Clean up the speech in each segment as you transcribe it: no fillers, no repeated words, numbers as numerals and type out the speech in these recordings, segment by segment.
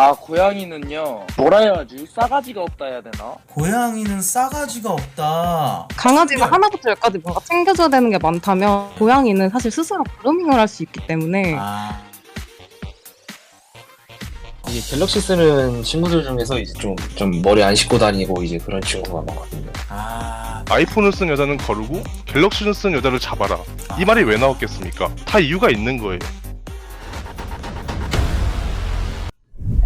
아, 고양이는요, 뭐라 해야지? 싸가지가 없다 해야 되나? 고양이는 싸가지가 없다. 강아지가 특별. 하나부터 열까지 뭔가 챙겨줘야 되는 게 많다면 고양이는 사실 스스로 그루밍을 할 수 있기 때문에 아, 이게 갤럭시 쓰는 친구들 중에서 이제 좀 머리 안 씻고 다니고 이제 그런 친구가 많거든요. 아이폰을 쓴 여자는 거르고 갤럭시를 쓴 여자를 잡아라. 이 말이 왜 나왔겠습니까? 다 이유가 있는 거예요.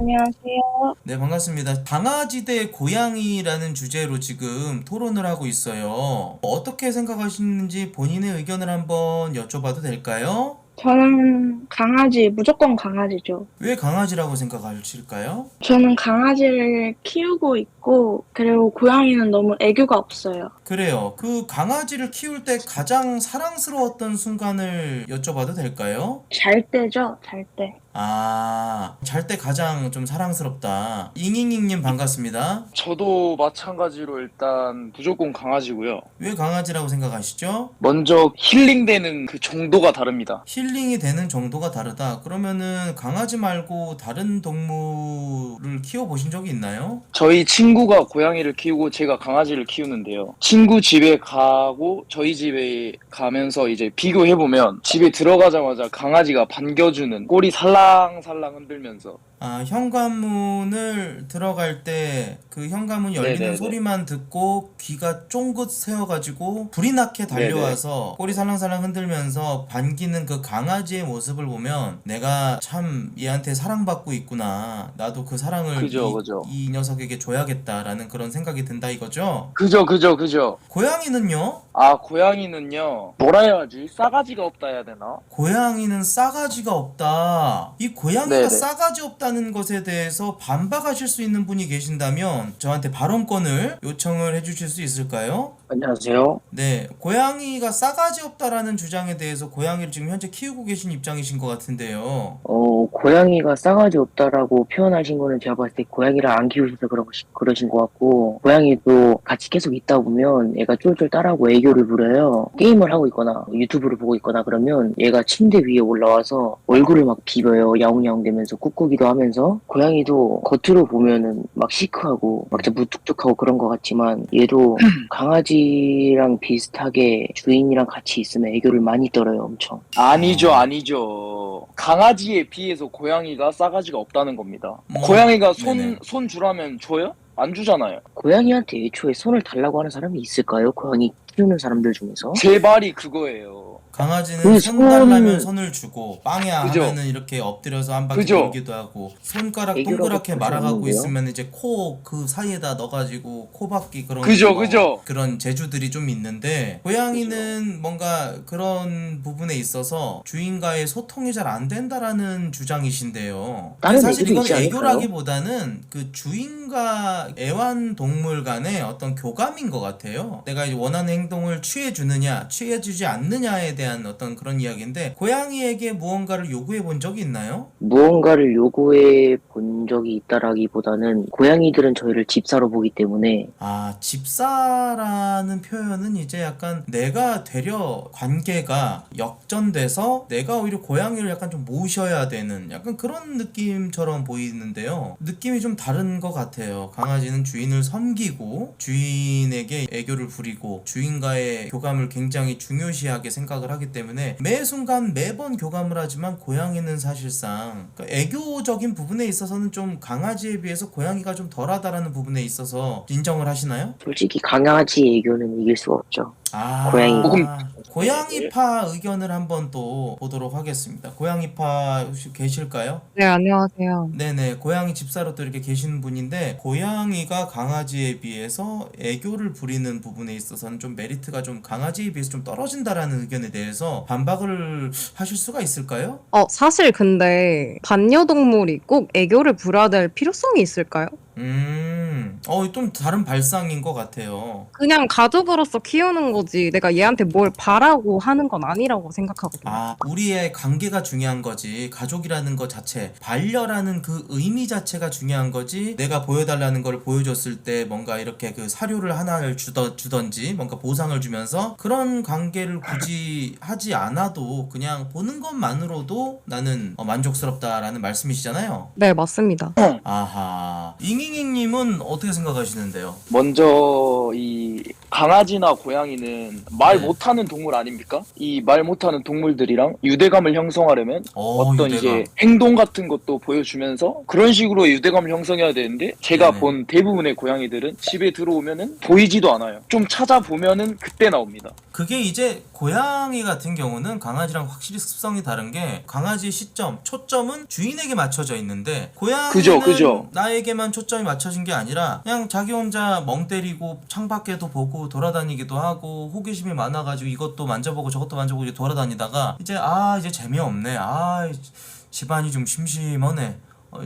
안녕하세요. 네, 반갑습니다. 강아지 대 고양이라는 주제로 지금 토론을 하고 있어요. 어떻게 생각하시는지 본인의 의견을 한번 여쭤봐도 될까요? 저는 강아지, 무조건 강아지죠. 왜 강아지라고 생각하실까요? 저는 강아지를 키우고 있고, 그리고 고양이는 너무 애교가 없어요. 그래요. 그 강아지를 키울 때 가장 사랑스러웠던 순간을 여쭤봐도 될까요? 잘 때죠, 잘 때. 아, 잘 때 가장 좀 사랑스럽다. 잉잉잉님 반갑습니다. 저도 마찬가지로 일단 무조건 강아지고요. 왜 강아지라고 생각하시죠? 먼저 힐링되는 그 정도가 다릅니다. 힐링이 되는 정도가 다르다. 그러면은 강아지 말고 다른 동물을 키워보신 적이 있나요? 저희 친구가 고양이를 키우고 제가 강아지를 키우는데요. 친구 집에 가고 저희 집에 가면서 이제 비교해보면 집에 들어가자마자 강아지가 반겨주는 꼬리 살랑살랑 흔들면서 아, 현관문을 들어갈 때 그 현관문 열리는 네네네. 소리만 듣고 귀가 쫑긋 세워가지고 불이 나게 달려와서 꼬리 살랑살랑 흔들면서 반기는 그 강아지의 모습을 보면 내가 참 얘한테 사랑받고 있구나. 나도 그 사랑을 그죠. 이 녀석에게 줘야겠다라는 그런 생각이 든다 이거죠? 그죠. 고양이는요? 아, 고양이는요, 뭐라 해야지? 싸가지가 없다 해야 되나? 고양이는 싸가지가 없다. 이 고양이가 네네. 싸가지 없다는 것에 대해서 반박하실 수 있는 분이 계신다면 저한테 발언권을 요청을 해주실 수 있을까요? 안녕하세요. 네, 고양이가 싸가지 없다라는 주장에 대해서 고양이를 지금 현재 키우고 계신 입장이신 것 같은데요. 고양이가 싸가지 없다라고 표현하신 거는 제가 봤을 때 고양이를 안 키우셔서 그러신 것 같고, 고양이도 같이 계속 있다 보면 얘가 쫄쫄 따라하고 애교를 부려요. 게임을 하고 있거나 유튜브를 보고 있거나 그러면 얘가 침대 위에 올라와서 얼굴을 막 비벼요. 야옹야옹 대면서 꾹꾹이도 하면서. 고양이도 겉으로 보면은 막 시크하고 막 진짜 무뚝뚝하고 그런 것 같지만 얘도 강아지랑 비슷하게 주인이랑 같이 있으면 애교를 많이 떨어요. 엄청. 아니죠. 강아지에 비해서 고양이가 싸가지가 없다는 겁니다. 고양이가 네네. 손 주라면 줘요? 안 주잖아요. 고양이한테 애초에 손을 달라고 하는 사람이 있을까요? 고양이 키우는 사람들 중에서? 제 말이 그거예요. 강아지는 그 손 달라면 손- 손을 주고 빵야 그죠? 하면은 이렇게 엎드려서 한 바퀴 그죠? 돌기도 하고 손가락 애교라고 동그랗게 보지 말아가고 않는데요? 있으면 이제 코 그 사이에다 넣어가지고 코 박기 그런 그죠, 뭐 그죠? 그런 재주들이 좀 있는데 고양이는 뭔가 그런 부분에 있어서 주인과의 소통이 잘 안 된다라는 주장이신데요. 다른 사실 애들이 이건 있지 않을까요? 애교라기보다는 그 주인과 애완동물 간의 어떤 교감인 것 같아요. 내가 이제 원하는 행동을 취해주느냐 취해주지 않느냐에 대한 어떤 그런 이야기인데 고양이에게 무언가를 요구해 본 적이 있나요? 무언가를 요구해 본 적이 있다라기보다는 고양이들은 저희를 집사로 보기 때문에 아, 집사라는 표현은 이제 약간 내가 되려 관계가 역전돼서 내가 오히려 고양이를 약간 좀 모셔야 되는 약간 그런 느낌처럼 보이는데요. 느낌이 좀 다른 것 같아요. 강아지는 주인을 섬기고 주인에게 애교를 부리고 주인과의 교감을 굉장히 중요시하게 생각을 하기 때문에 매 순간 매번 교감을 하지만 고양이는 사실상 그러니까 애교적인 부분에 있어서는 좀 강아지에 비해서 고양이가 좀 덜하다라는 부분에 있어서 인정을 하시나요? 솔직히 강아지 애교는 이길 수가 없죠. 아, 고양이. 고양이파 의견을 한번 또 보도록 하겠습니다. 고양이파 혹시 계실까요? 네, 안녕하세요. 네네, 고양이 집사로 또 이렇게 계시는 분인데 고양이가 강아지에 비해서 애교를 부리는 부분에 있어서는 좀 메리트가 좀 강아지에 비해서 좀 떨어진다라는 의견에 대해서 반박을 하실 수가 있을까요? 사실 근데 반려동물이 꼭 애교를 부려야 될 필요성이 있을까요? 좀 다른 발상인 것 같아요. 그냥 가족으로서 키우는 거지 내가 얘한테 뭘 바라고 하는 건 아니라고 생각하거든요. 아, 우리의 관계가 중요한 거지. 가족이라는 것 자체, 반려라는 그 의미 자체가 중요한 거지. 내가 보여달라는 걸 보여줬을 때 뭔가 이렇게 그 사료를 하나를 주던지 뭔가 보상을 주면서 그런 관계를 굳이 하지 않아도 그냥 보는 것만으로도 나는 만족스럽다라는 말씀이시잖아요. 네, 맞습니다. 아하. 잉잉잉님은 어떻게 생각하시는데요? 먼저 이 강아지나 고양이는 말 네. 못하는 동물 아닙니까? 이 말 못하는 동물들이랑 유대감을 형성하려면 어떤 유대감. 이제 행동 같은 것도 보여주면서 그런 식으로 유대감을 형성해야 되는데 제가 네네. 본 대부분의 고양이들은 집에 들어오면은 보이지도 않아요. 좀 찾아보면은 그때 나옵니다. 그게 이제 고양이 같은 경우는 강아지랑 확실히 습성이 다른 게 강아지 시점, 초점은 주인에게 맞춰져 있는데 고양이는 그죠. 나에게만 초점이 맞춰진 게 아니라 그냥 자기 혼자 멍 때리고 창밖에도 보고 돌아다니기도 하고 호기심이 많아가지고 이것도 만져보고 저것도 만져보고 이제 돌아다니다가 이제 이제 재미없네. 집안이 좀 심심하네.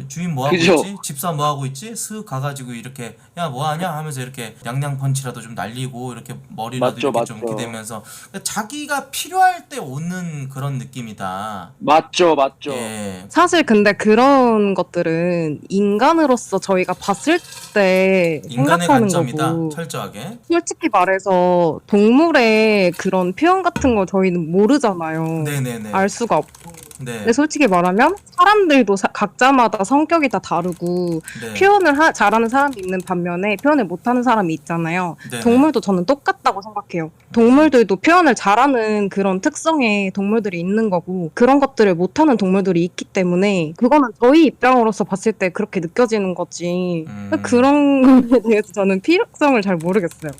주인 뭐하고 그죠. 있지? 집사 뭐하고 있지? 슥 가가지고 이렇게 야 뭐하냐 하면서 이렇게 냥냥 펀치라도 좀 날리고 이렇게 머리라도 맞죠, 이렇게 좀 맞죠. 이렇게 되면서 그러니까 자기가 필요할 때 오는 그런 느낌이다. 맞죠. 예. 사실 근데 그런 것들은 인간으로서 저희가 봤을 때 인간의 생각하는 관점이다. 거고 철저하게. 솔직히 말해서 동물의 그런 표현 같은 거 저희는 모르잖아요. 네네네. 알 수가 없고. 네. 근데 솔직히 말하면 사람들도 각자마다 성격이 다 다르고 네. 표현을 잘하는 사람이 있는 반면에 표현을 못하는 사람이 있잖아요. 네네. 동물도 저는 똑같다고 생각해요. 동물들도 표현을 잘하는 그런 특성의 동물들이 있는 거고 그런 것들을 못하는 동물들이 있기 때문에 그거는 저희 입장으로서 봤을 때 그렇게 느껴지는 거지. 그런 거에 대해서 저는 필요성을 잘 모르겠어요.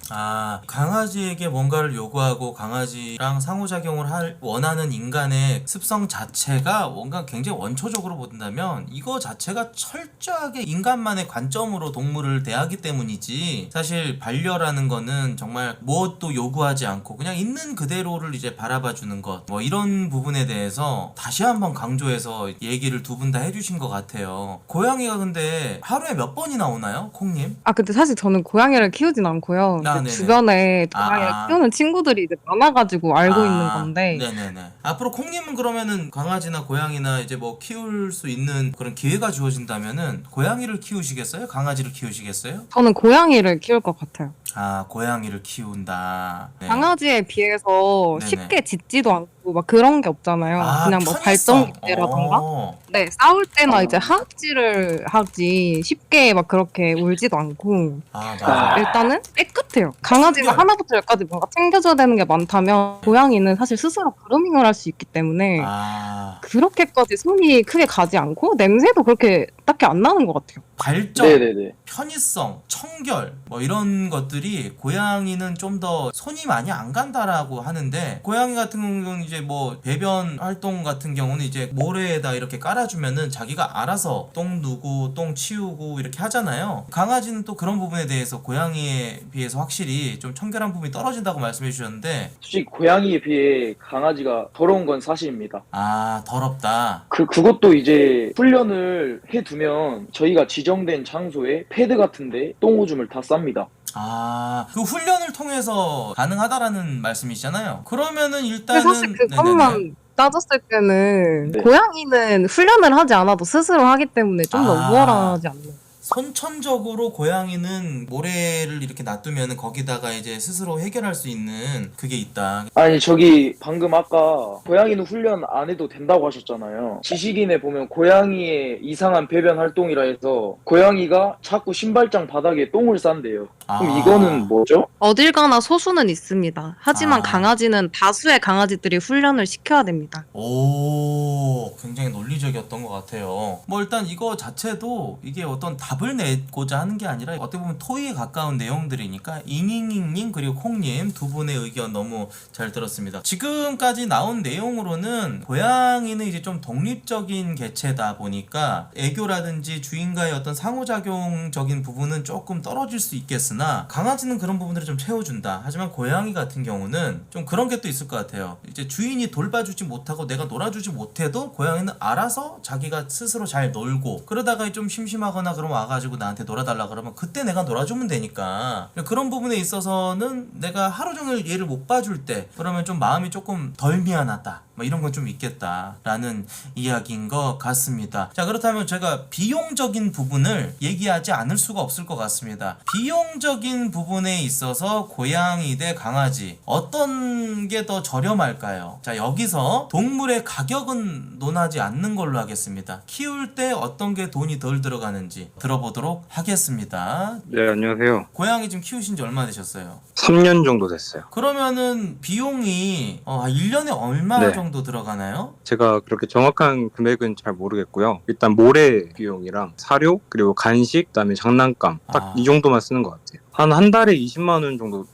강아지에게 뭔가를 요구하고 강아지랑 상호작용을 원하는 인간의 습성 자체가 뭔가 굉장히 원초적으로 본다면 이거 자체가 철저하게 인간만의 관점으로 동물을 대하기 때문이지 사실 반려라는 거는 정말 무엇도 요구하지 않고 그냥 있는 그대로를 이제 바라봐 주는 것 뭐 이런 부분에 대해서 다시 한번 강조해서 얘기를 두 분 다 해주신 것 같아요. 고양이가 근데 하루에 몇 번이나 오나요? 콩님? 근데 사실 저는 고양이를 키우진 않고요. 이제 네네. 주변에 고양이를 키우는 친구들이 이제 많아가지고 알고 있는 건데. 네네네. 앞으로 콩님은 그러면은 강아지나 고양이나 이제 뭐 키울 수 있는 그런 기회가 주어진다면은 고양이를 키우시겠어요? 강아지를 키우시겠어요? 저는 고양이를 키울 것 같아요. 고양이를 키운다. 네. 강아지에 비해서 네네. 쉽게 짖지도 않고 막 그런 게 없잖아요. 그냥 뭐 발정기 때라던가. 네, 싸울 때나 이제 하악질을 하지 쉽게 막 그렇게 울지도 않고 맞아. 일단은 깨끗해요. 강아지가 하나부터 열까지 뭔가 챙겨줘야 되는 게 많다면 고양이는 사실 스스로 그루밍을 할 수 있기 때문에 그렇게까지 손이 크게 가지 않고 냄새도 그렇게 딱히 안 나는 것 같아요. 발정, 네네네. 편의성, 청결 뭐 이런 것들이 고양이는 좀 더 손이 많이 안 간다라고 하는데 고양이 같은 경우는 이제 뭐 배변 활동 같은 경우는 이제 모래에다 이렇게 깔아주면은 자기가 알아서 똥 누고 똥 치우고 이렇게 하잖아요. 강아지는 또 그런 부분에 대해서 고양이에 비해서 확실히 좀 청결한 부분이 떨어진다고 말씀해 주셨는데 솔직히 고양이에 비해 강아지가 더러운 건 사실입니다. 더럽다. 그것도 이제 훈련을 해두면 저희가 지정된 장소에 패드 같은데 똥오줌을 다 쌉니다. 그 훈련을 통해서 가능하다라는 말씀이시잖아요. 그러면은 근데 일단은 사실 그것만 네네네. 따졌을 때는 네. 고양이는 훈련을 하지 않아도 스스로 하기 때문에 좀 더 우월하지 않나요? 선천적으로 고양이는 모래를 이렇게 놔두면 거기다가 이제 스스로 해결할 수 있는 그게 있다. 아니 저기 방금 아까 고양이는 훈련 안 해도 된다고 하셨잖아요. 지식인에 보면 고양이의 이상한 배변 활동이라 해서 고양이가 자꾸 신발장 바닥에 똥을 싼대요. 그럼 이거는 뭐죠? 어딜 가나 소수는 있습니다. 하지만 아. 강아지는 다수의 강아지들이 훈련을 시켜야 됩니다. 굉장히 논리적이었던 것 같아요. 뭐 일단 이거 자체도 이게 어떤 답을 내고자 하는 게 아니라 어떻게 보면 토의에 가까운 내용들이니까 잉잉잉님 그리고 콩님 두 분의 의견 너무 잘 들었습니다. 지금까지 나온 내용으로는 고양이는 이제 좀 독립적인 개체다 보니까 애교라든지 주인과의 어떤 상호작용적인 부분은 조금 떨어질 수 있겠으나 있으나 강아지는 그런 부분들을 좀 채워준다. 하지만 고양이 같은 경우는 좀 그런 게 또 있을 것 같아요. 이제 주인이 돌봐주지 못하고 내가 놀아주지 못해도 고양이는 알아서 자기가 스스로 잘 놀고, 그러다가 좀 심심하거나 그럼 와가지고 나한테 놀아달라 그러면 그때 내가 놀아주면 되니까, 그런 부분에 있어서는 내가 하루 종일 얘를 못 봐줄 때 그러면 좀 마음이 조금 덜 미안하다, 뭐 이런 건 좀 있겠다라는 이야기인 것 같습니다. 자, 그렇다면 제가 비용적인 부분을 얘기하지 않을 수가 없을 것 같습니다. 비용적인 부분에 있어서 고양이 대 강아지 어떤 게 더 저렴할까요? 자, 여기서 동물의 가격은 논하지 않는 걸로 하겠습니다. 키울 때 어떤 게 돈이 덜 들어가는지 들어보도록 하겠습니다. 네, 안녕하세요. 고양이 지금 키우신 지 얼마 되셨어요? 3년 정도 됐어요. 그러면은 비용이 1년에 얼마 네. 정도 들어가나요? 제가 그렇게 정확한 금액은 잘 모르겠고요. 일단 모래 비용이랑 사료, 그리고 간식, 그다음에 장난감 딱 이 정도만 쓰는 것 같아요. 한 달에 20만 원 정도.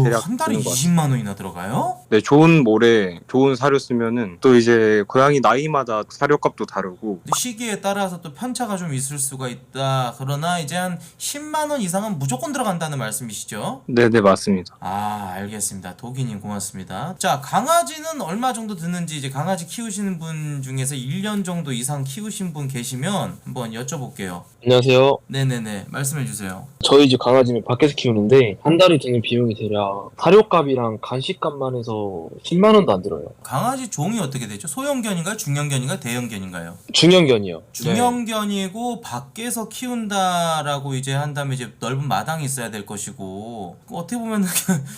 대략 한 달에 드는 것 20만 원이나 들어가요? 네, 좋은 모래, 좋은 사료 쓰면은 또 이제 고양이 나이마다 사료값도 다르고. 시기에 따라서 또 편차가 좀 있을 수가 있다. 그러나 이제 한 10만 원 이상은 무조건 들어간다는 말씀이시죠? 네, 맞습니다. 알겠습니다. 도기님 고맙습니다. 자, 강아지는 얼마 정도 드는지, 이제 강아지 키우시는 분 중에서 1년 정도 이상 키우신 분 계시면 한번 여쭤볼게요. 안녕하세요. 네네네, 말씀해 주세요. 저희 집 강아지는 밖에서 키우는데 한 달에 드는 비용이 대략 사료값이랑 간식값만 해서 10만 원도 안 들어요. 강아지 종이 어떻게 되죠? 소형견인가요? 중형견인가요? 대형견인가요? 중형견이요. 중형견이고 밖에서 키운다라고 이제 한다면 이제 넓은 마당이 있어야 될 것이고, 어떻게 보면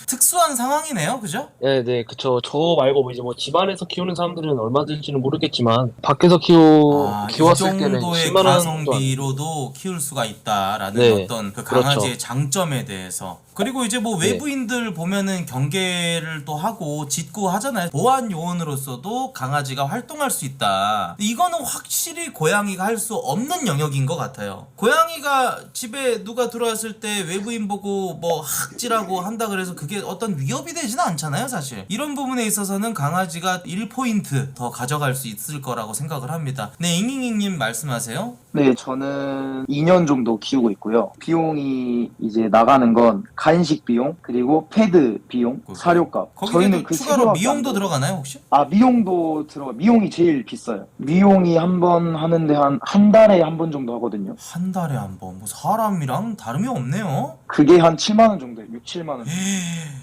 특수한 상황이네요, 그죠? 네, 그쵸. 저 말고 이제 뭐 집안에서 키우는 사람들은 얼마 들지는 모르겠지만 밖에서 이 키웠을 때는 정도의 10만 원 정도 안 가성비로도 키울 수가 있다라는 네, 어떤 그 그렇죠. 강아지의 장점에 대해서. 그리고 이제 뭐 네. 외부인들 보면은 경계를 또 하고 짓고 하잖아요. 보안 요원으로서도 강아지가 활동할 수 있다. 이거는 확실히 고양이가 할 수 없는 영역인 것 같아요. 고양이가 집에 누가 들어왔을 때 외부인 보고 뭐 학질하고 한다 그래서 그게 어떤 위협이 되지는 않잖아요, 사실. 이런 부분에 있어서는 강아지가 1포인트 더 가져갈 수 있을 거라고 생각을 합니다. 네, 잉잉잉님 말씀하세요. 네, 저는 2년 정도 키우고 있고요. 비용이 이제 나가는 건 간식 비용, 그리고 패드 비용, 사료값. 거기에도 그 추가로 세 개밖에 미용도 안 들어가나요, 혹시? 미용도 미용이 제일 비싸요. 미용이 한 번 하는데 한 달에 한 번 정도 하거든요. 한 달에 한 번. 뭐 사람이랑 다름이 없네요. 그게 한 7만 원 정도예요. 6, 7만 원.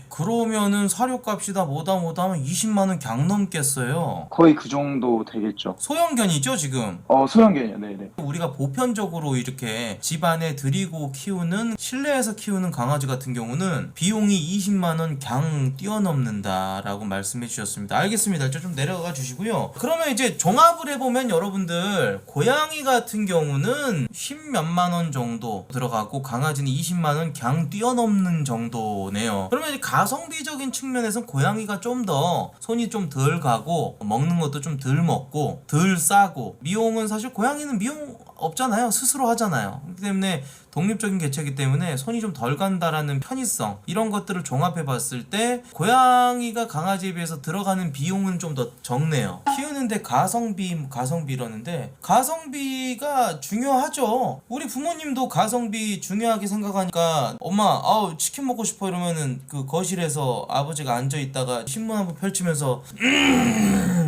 그러면은 사료값이다 뭐다 하면 20만 원 강 넘겠어요. 거의 그 정도 되겠죠. 소형견이죠, 지금? 소형견이요. 네네. 우리가 보편적으로 이렇게 집안에 들이고 키우는, 실내에서 키우는 강아지 같은 경우는 비용이 20만 원 강 뛰어넘는다라고 말씀해 주셨습니다. 알겠습니다. 좀 내려가 주시고요. 그러면 이제 종합을 해보면 여러분들, 고양이 같은 경우는 10몇만 원 정도 들어가고 강아지는 20만 원 강 뛰어넘는 정도네요. 그러면 이제 가성비적인 측면에서는 고양이가 좀 더 손이 좀 덜 가고 먹는 것도 좀 덜 먹고 덜 싸고, 미용은 사실 고양이는 미용 없잖아요. 스스로 하잖아요. 그렇기 때문에 독립적인 개체이기 때문에 손이 좀 덜 간다라는 편의성, 이런 것들을 종합해 봤을 때 고양이가 강아지에 비해서 들어가는 비용은 좀 더 적네요. 키우는데 가성비 이러는데 가성비가 중요하죠. 우리 부모님도 가성비 중요하게 생각하니까 엄마 치킨 먹고 싶어 이러면은 그 거실에서 아버지가 앉아 있다가 신문 한번 펼치면서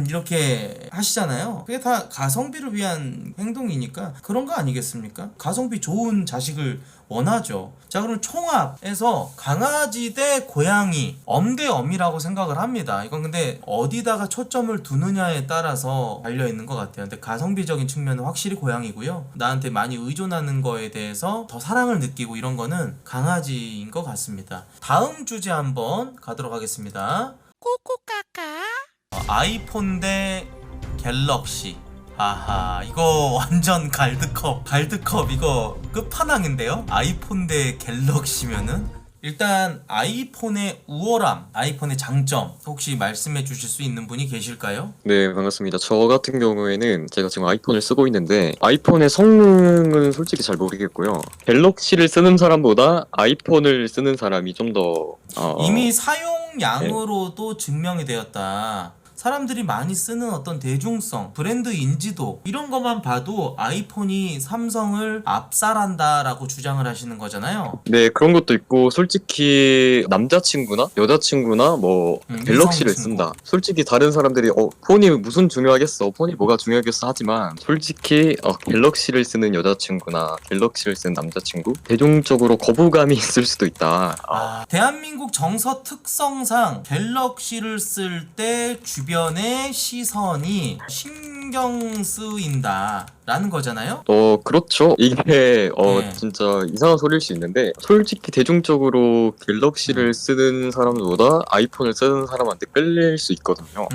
이렇게 하시잖아요. 그게 다 가성비를 위한 행동이니까 그런 거 아니겠습니까? 가성비 좋은 자식을 원하죠. 자, 그럼 총합해서 강아지 대 고양이, 엄 대 엄이라고 생각을 합니다. 이건 근데 어디다가 초점을 두느냐에 따라서 달려있는 것 같아요. 근데 가성비적인 측면은 확실히 고양이고요. 나한테 많이 의존하는 거에 대해서 더 사랑을 느끼고 이런 거는 강아지인 것 같습니다. 다음 주제 한번 가도록 하겠습니다. 아이폰 대 갤럭시. 아하, 이거 완전 갈드컵 이거 끝판왕인데요. 아이폰 대 갤럭시면은 일단 아이폰의 우월함, 아이폰의 장점 혹시 말씀해 주실 수 있는 분이 계실까요? 네, 반갑습니다. 저 같은 경우에는 제가 지금 아이폰을 쓰고 있는데 아이폰의 성능은 솔직히 잘 모르겠고요. 갤럭시를 쓰는 사람보다 아이폰을 쓰는 사람이 좀 더 이미 사용량으로도 증명이 되었다. 사람들이 많이 쓰는 어떤 대중성, 브랜드 인지도 이런 것만 봐도 아이폰이 삼성을 압살한다라고 주장을 하시는 거잖아요. 네, 그런 것도 있고 솔직히 남자친구나 여자친구나 뭐 갤럭시를 이성 친구. 쓴다. 솔직히 다른 사람들이 폰이 무슨 중요하겠어, 폰이 뭐가 중요하겠어 하지만 솔직히 갤럭시를 쓰는 여자친구나 갤럭시를 쓰는 남자친구 대중적으로 거부감이 있을 수도 있다. 대한민국 정서 특성상 갤럭시를 쓸 때 주변의 시선이 신경 쓰인다 라는 거잖아요. 그렇죠. 이게 네. 진짜 이상한 소리일 수 있는데 솔직히 대중적으로 갤럭시를 쓰는 사람보다 아이폰을 쓰는 사람한테 끌릴 수 있거든요.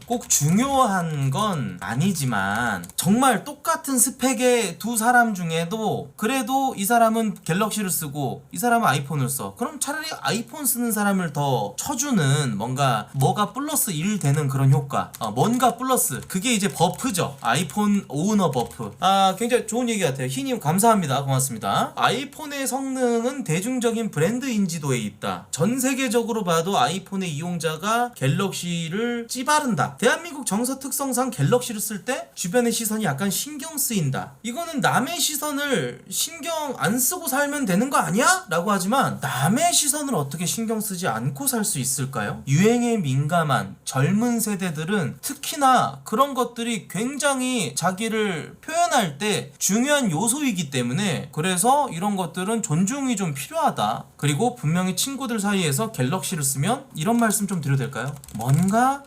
꼭 중요한 건 아니지만 정말 똑같은 스펙의 두 사람 중에도 그래도 이 사람은 갤럭시를 쓰고 이 사람은 아이폰을 써. 그럼 차라리 아이폰 쓰는 사람을 더 쳐주는 뭐가 플러스 1 되는 그런 효과. 뭔가 플러스. 그게 이제 버프죠. 아이폰 오너 버프. 굉장히 좋은 얘기 같아요. 희님 감사합니다. 고맙습니다. 아이폰의 성능은 대중적인 브랜드 인지도에 있다. 전 세계적으로 봐도 아이폰의 이용자가 갤럭시를 찌바른다. 대한민국 정서 특성상 갤럭시를 쓸 때 주변의 시선이 약간 신경 쓰인다. 이거는 남의 시선을 신경 안 쓰고 살면 되는 거 아니야? 라고 하지만 남의 시선을 어떻게 신경 쓰지 않고 살 수 있을까요? 유행에 민감한 젊은 세대들은 특히나 그런 것들이 굉장히 자기를 표현할 때 중요한 요소이기 때문에 그래서 이런 것들은 존중이 좀 필요하다. 그리고 분명히 친구들 사이에서 갤럭시를 쓰면 이런 말씀 좀 드려도 될까요? 뭔가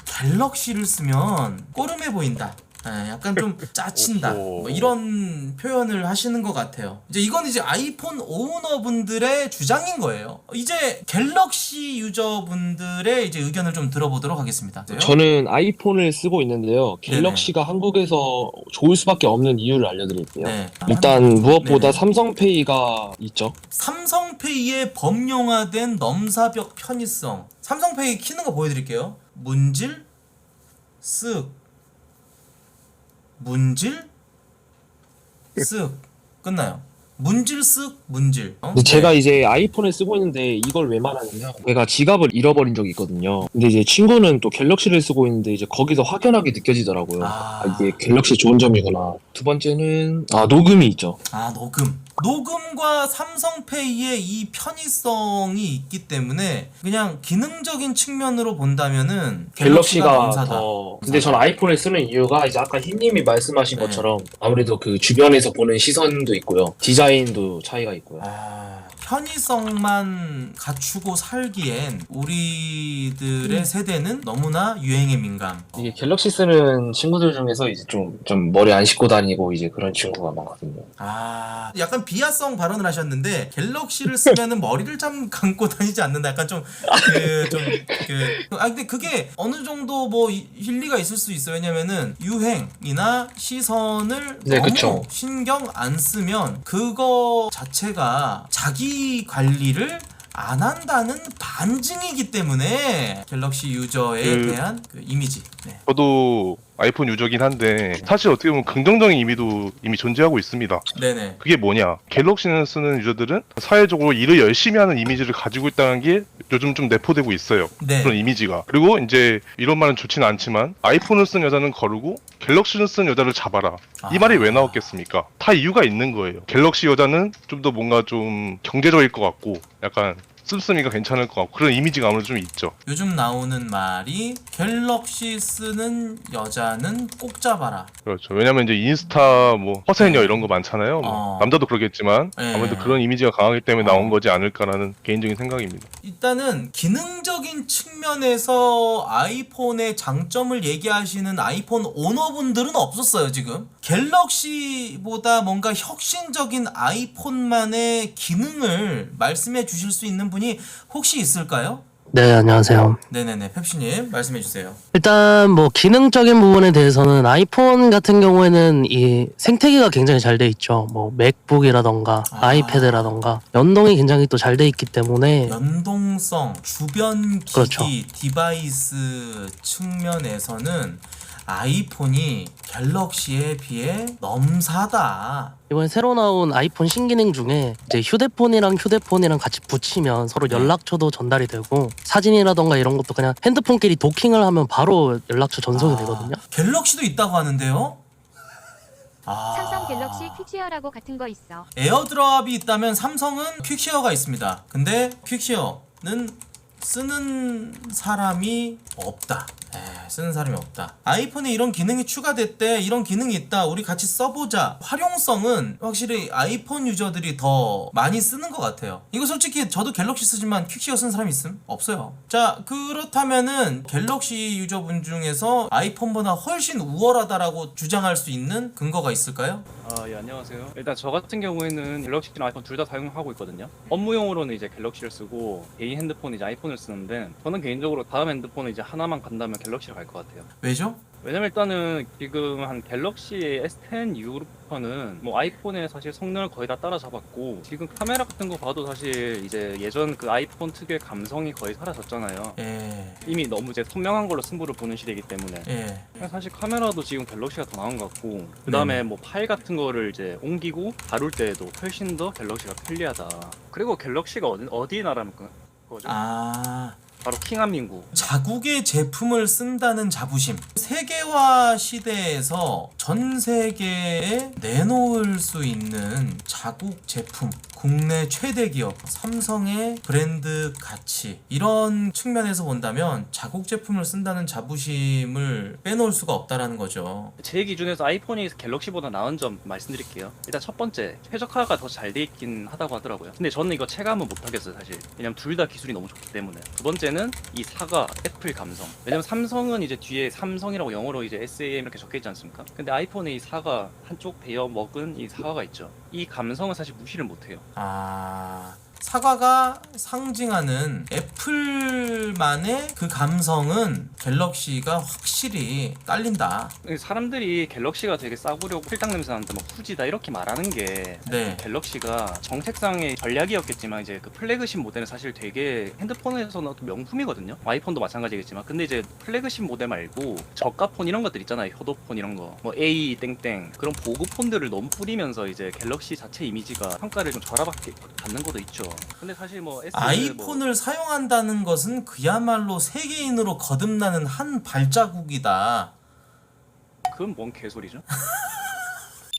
갤럭시를 쓰면 꼬름해 보인다. 약간 좀 짜친다. 뭐 이런 표현을 하시는 것 같아요. 이건 아이폰 오너분들의 주장인 거예요. 이제 갤럭시 유저분들의 의견을 좀 들어보도록 하겠습니다. 저는 아이폰을 쓰고 있는데요. 갤럭시가 한국에서 좋을 수밖에 없는 이유를 알려드릴게요. 네. 일단 무엇보다 네네. 삼성페이가 있죠. 삼성페이의 범용화된 넘사벽 편의성. 삼성페이 키는 거 보여드릴게요. 문질, 쓱, 문질, 쓱 끝나요. 문질, 쓱, 문질. 근데 제가 이제 아이폰을 쓰고 있는데 이걸 왜 말하냐면 제가 지갑을 잃어버린 적이 있거든요. 근데 이제 친구는 또 갤럭시를 쓰고 있는데 이제 거기서 확연하게 느껴지더라고요. 이게 갤럭시 좋은 점이구나. 두 번째는 녹음이 있죠. 녹음과 삼성페이의 이 편의성이 있기 때문에 그냥 기능적인 측면으로 본다면은 갤럭시가 넘사다. 근데 전 아이폰을 쓰는 이유가 이제 아까 흰님이 말씀하신 네. 것처럼 아무래도 그 주변에서 보는 시선도 있고요. 디자인도 차이가 있고요. 편의성만 갖추고 살기엔 우리들의 세대는 너무나 유행에 민감. 이게 갤럭시 쓰는 친구들 중에서 이제 좀 머리 안 씻고 다니고 이제 그런 친구가 많거든요. 약간 비하성 발언을 하셨는데 갤럭시를 쓰면은 머리를 참 감고 다니지 않는다. 약간 근데 그게 어느 정도 뭐 일리가 있을 수 있어요. 왜냐면은 유행이나 시선을 네, 너무 그쵸. 신경 안 쓰면 그거 자체가 자기 관리를 안 한다는 반증이기 때문에 갤럭시 유저에 대한 그 이미지. 네. 저도 아이폰 유저긴 한데 사실 어떻게 보면 긍정적인 의미도 이미 존재하고 있습니다. 네네. 그게 뭐냐? 갤럭시를 쓰는 유저들은 사회적으로 일을 열심히 하는 이미지를 가지고 있다는 게 요즘 좀 내포되고 있어요. 네. 그런 이미지가. 그리고 이제 이런 말은 좋지는 않지만 아이폰을 쓴 여자는 거르고 갤럭시를 쓴 여자를 잡아라. 이 말이 왜 나왔겠습니까? 다 이유가 있는 거예요. 갤럭시 여자는 좀 더 뭔가 좀 경제적일 것 같고 약간 씀씀이가 괜찮을 것 같고 그런 이미지가 아무래도 좀 있죠. 요즘 나오는 말이 갤럭시 쓰는 여자는 꼭 잡아라. 그렇죠. 왜냐면 이제 인스타 뭐 허세녀 이런 거 많잖아요. 뭐 남자도 그러겠지만 네. 아무래도 그런 이미지가 강하기 때문에 나온 거지 않을까라는 개인적인 생각입니다. 일단은 기능적인 측면에서 아이폰의 장점을 얘기하시는 아이폰 오너분들은 없었어요. 지금 갤럭시보다 뭔가 혁신적인 아이폰만의 기능을 말씀해 주실 수 있는 분이 혹시 있을까요? 네, 안녕하세요. 네네네, 펩시님 말씀해 주세요. 일단 뭐 기능적인 부분에 대해서는 아이폰 같은 경우에는 이 생태계가 굉장히 잘 돼 있죠. 뭐 맥북이라던가 아이패드라던가 연동이 굉장히 또 잘 돼 있기 때문에 연동성, 주변 기기, 그렇죠. 디바이스 측면에서는 아이폰이 갤럭시에 비해 넘사다. 이번에 새로 나온 아이폰 신기능 중에 이제 휴대폰이랑 같이 붙이면 서로 연락처도 전달이 되고 사진이라던가 이런 것도 그냥 핸드폰끼리 도킹을 하면 바로 연락처 전송이 되거든요. 갤럭시도 있다고 하는데요. 삼성 갤럭시 퀵쉐어라고 같은 거 있어. 에어드랍이 있다면 삼성은 퀵쉐어가 있습니다. 근데 퀵쉐어는 쓰는 사람이 없다. 쓰는 사람이 없다. 아이폰에 이런 기능이 추가됐대, 이런 기능이 있다, 우리 같이 써보자. 활용성은 확실히 아이폰 유저들이 더 많이 쓰는 것 같아요. 이거 솔직히 저도 갤럭시 쓰지만 퀵쉐어 쓰는 사람 있음? 없어요. 자, 그렇다면은 갤럭시 유저분 중에서 아이폰보다 훨씬 우월하다라고 주장할 수 있는 근거가 있을까요? 예, 안녕하세요. 일단 저 같은 경우에는 갤럭시랑 아이폰 둘 다 사용하고 있거든요. 업무용으로는 이제 갤럭시를 쓰고 개인 핸드폰 이제 아이폰을 쓰는데 저는 개인적으로 다음 핸드폰은 이제 하나만 간다면 갤럭시를 갈 것 같아요. 왜죠? 왜냐면 일단은 지금 한 갤럭시 S10 이후부터는 뭐 아이폰에 사실 성능을 거의 다 따라잡았고 지금 카메라 같은 거 봐도 사실 이제 예전 그 아이폰 특유의 감성이 거의 사라졌잖아요. 이미 너무 이제 선명한 걸로 승부를 보는 시대이기 때문에 사실 카메라도 지금 갤럭시가 더 나은 것 같고 그 다음에 뭐 파일 같은 거를 이제 옮기고 다룰 때에도 훨씬 더 갤럭시가 편리하다. 그리고 갤럭시가 어디 나라는 거죠? 바로 킹한민국. 자국의 제품을 쓴다는 자부심. 세계화 시대에서 전 세계에 내놓을 수 있는 자국 제품, 국내 최대 기업 삼성의 브랜드 가치, 이런 측면에서 본다면 자국 제품을 쓴다는 자부심을 빼놓을 수가 없다라는 거죠. 제 기준에서 아이폰이 갤럭시보다 나은 점 말씀드릴게요. 일단 첫 번째, 최적화가 더 잘 돼 있긴 하다고 하더라고요. 근데 저는 이거 체감은 못 하겠어요, 사실. 왜냐면 둘 다 기술이 너무 좋기 때문에. 두 번째는 이 사과, 애플 감성. 왜냐면 삼성은 이제 뒤에 삼성이라고 영어로 이제 SAM 이렇게 적혀 있지 않습니까? 근데 아이폰에 이 사과 한쪽 베어 먹은 이 사과가 있죠. 이 감성은 사실 무시를 못 해요. 사과가 상징하는 애플만의 그 감성은 갤럭시가 확실히 딸린다. 사람들이 갤럭시가 되게 싸구려고 필당 냄새 난다, 뭐 후지다 이렇게 말하는 게 갤럭시가 정책상의 전략이었겠지만 이제 그 플래그십 모델은 사실 되게 핸드폰에서는 명품이거든요. 아이폰도 마찬가지겠지만 근데 이제 플래그십 모델 말고 저가폰 이런 것들 있잖아요. 효도폰 이런 거, 뭐 A 땡땡 그런 보급폰들을 너무 뿌리면서 이제 갤럭시 자체 이미지가 평가를 좀 절하받게 받는 것도 있죠. 근데 사실 뭐 아이폰을 사용한다는 것은 그야말로 세계인으로 거듭나는 한 발자국이다. 그건 뭔 개소리죠?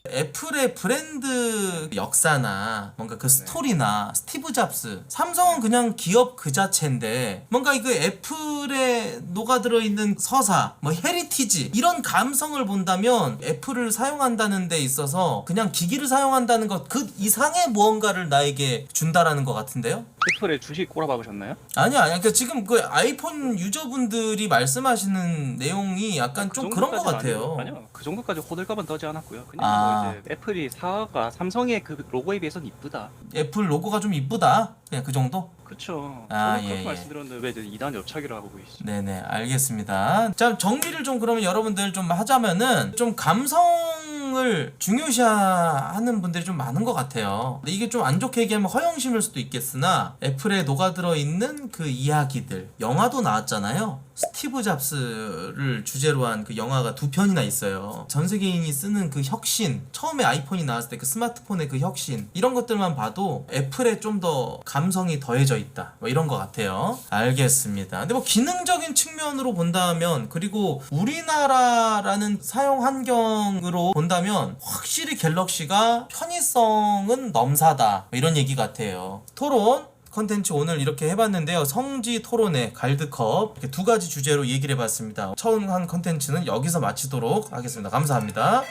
애플의 브랜드 역사나 뭔가 그 스토리나 스티브 잡스, 삼성은 그냥 기업 그 자체인데 뭔가 그 애플에 녹아들어 있는 서사, 뭐 헤리티지 이런 감성을 본다면 애플을 사용한다는 데 있어서 그냥 기기를 사용한다는 것 그 이상의 무언가를 나에게 준다라는 것 같은데요? 애플에 주식 꼬라박으셨나요? 아니야. 그러니까 지금 그 아이폰 유저분들이 말씀하시는 내용이 약간 좀 그런 것 같아요. 아니요, 그 정도까지 호들갑은 떠지 않았고요. 그냥 뭐 이제 애플이 사과가 삼성의 그 로고에 비해서는 이쁘다. 애플 로고가 좀 이쁘다. 그냥 그 정도? 그쵸. 예. 말씀드렸는데 왜 이제 2단 옆차기를 하고 계시죠? 네네, 알겠습니다. 자, 정리를 좀 그러면 여러분들 좀 하자면은 좀 감성을 중요시하는 분들이 좀 많은 것 같아요. 근데 이게 좀 안 좋게 얘기하면 허영심일 수도 있겠으나 애플에 녹아들어 있는 그 이야기들, 영화도 나왔잖아요. 스티브 잡스를 주제로 한 그 영화가 2편이나 있어요. 전 세계인이 쓰는 그 혁신, 처음에 아이폰이 나왔을 때 그 스마트폰의 그 혁신, 이런 것들만 봐도 애플에 좀 더 감성이 더해져 있다, 뭐 이런 것 같아요. 알겠습니다. 근데 뭐 기능적인 측면으로 본다면, 그리고 우리나라라는 사용 환경으로 본다면 확실히 갤럭시가 편의성은 넘사다, 뭐 이런 얘기 같아요. 토론 컨텐츠 오늘 이렇게 해봤는데요. 성지 토론회, 갈드컵, 이렇게 두 가지 주제로 얘기를 해봤습니다. 처음 한 컨텐츠는 여기서 마치도록 하겠습니다. 감사합니다.